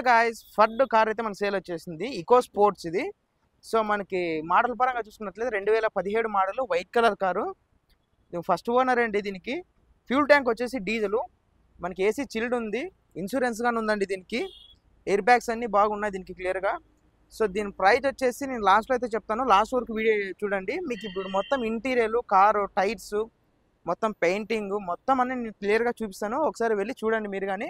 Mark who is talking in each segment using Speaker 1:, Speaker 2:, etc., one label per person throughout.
Speaker 1: Guys Ford car అయితే మన sale వచ్చేసింది. ఇకో స్పోర్ట్స్ ఇది. సో మనకి మోడల్ పరంగా చూసుకున్నట్లయితే 2017 model white colour car. First owner అండి దీనికి. ఫ్యూల్ ట్యాంక్ వచ్చేసి డీజిల్. మనకి ఏసీ చిల్డ్ ఉంది. ఇన్సూరెన్స్ గానే ఉందండి దీనికి. ఎయిర్ బ్యాగ్స్ అన్నీ బాగున్నాయి దీనికి క్లియర్గా. సో దీని ప్రైస్ వచ్చేసి నేను లాస్ట్లో అయితే చెప్తాను. లాస్ట్ వరకు వీడియో చూడండి. మీకు ఇప్పుడు మొత్తం ఇంటీరియర్, కారు టైర్స్, మొత్తం పెయింటింగ్ మొత్తం అన్నీ నేను క్లియర్గా చూపిస్తాను. ఒకసారి వెళ్ళి చూడండి మీరు కానీ.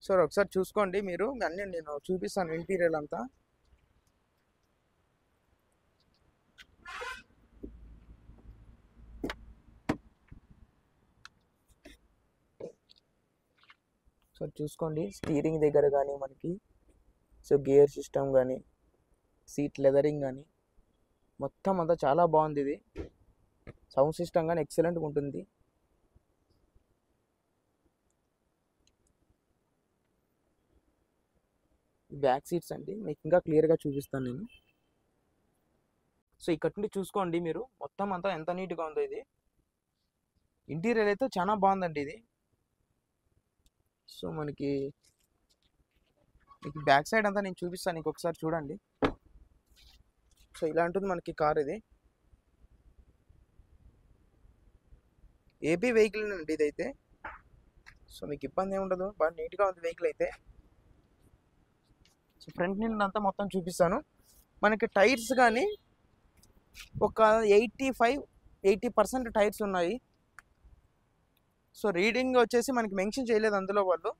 Speaker 1: సార్ ఒకసారి చూసుకోండి మీరు అన్నీ నేను చూపిస్తాను ఇంటీరియర్ అంతా. సో చూసుకోండి స్టీరింగ్ దగ్గర కానీ మనకి సో గేర్ సిస్టమ్ కానీ సీట్ లెదరింగ్ కానీ మొత్తం అంతా చాలా బాగుంది. ఇది సౌండ్ సిస్టమ్ కానీ ఎక్సలెంట్గా ఉంటుంది. బ్యాక్ సీట్స్ అండి మీకు ఇంకా క్లియర్గా చూపిస్తాను నేను. సో ఇక్కడ నుండి చూసుకోండి మీరు మొత్తం అంతా ఎంత నీట్గా ఉందో. ఇది ఇంటీరియర్ అయితే చాలా బాగుందండి ఇది. సో మనకి మీకు బ్యాక్ సైడ్ అంతా నేను చూపిస్తాను ఇంకొకసారి చూడండి. సో ఇలా ఉంటుంది మనకి కార్. ఇది ఏపీ వెహికల్ అండి ఇదైతే. సో మీకు ఇబ్బంది ఏమి ఉండదు, బాగా నీట్గా ఉంది వెహికల్ అయితే. సో ఫ్రంట్ నుండి అంతా మొత్తం చూపిస్తాను. మనకి టైర్స్ కానీ ఒక 80% టైర్స్ ఉన్నాయి. సో రీడింగ్ వచ్చేసి మనకి మెన్షన్ చేయలేదు అందులో వాళ్ళు.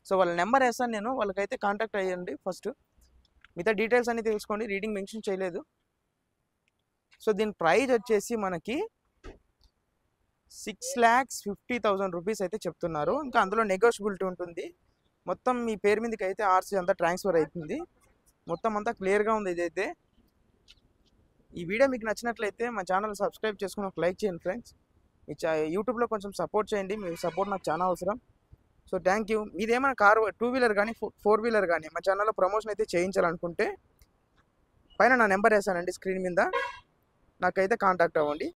Speaker 1: సో వాళ్ళ నెంబర్ వేస్తాను నేను, వాళ్ళకైతే కాంటాక్ట్ అయ్యండి ఫస్ట్. మిగతా డీటెయిల్స్ అన్నీ తెలుసుకోండి. రీడింగ్ మెన్షన్ చేయలేదు. సో దీని ప్రైస్ వచ్చేసి మనకి 6,50,000 రూపీస్ అయితే చెప్తున్నారు. ఇంకా అందులో నెగోషియబిలిటీ ఉంటుంది. మొత్తం మీ పేరు మీదకి అయితే ఆర్సీ అంతా ట్రాన్స్ఫర్ అవుతుంది. మొత్తం అంతా క్లియర్గా ఉంది ఇదైతే. ఈ వీడియో మీకు నచ్చినట్లయితే మా ఛానల్ సబ్స్క్రైబ్ చేసుకుని ఒక లైక్ చేయండి ఫ్రెండ్స్. మీ యూట్యూబ్లో కొంచెం సపోర్ట్ చేయండి. మీ సపోర్ట్ నాకు చాలా అవసరం. So thank you. మీదేమైనా కార్ 2 వీలర్ కానీ 4 వీలర్ కానీ మా ఛానల్లో ప్రమోషన్ అయితే చేయించాలనుకుంటే పైన నా నెంబర్ వేసానండి స్క్రీన్ మీద, నాకైతే కాంటాక్ట్ అవ్వండి.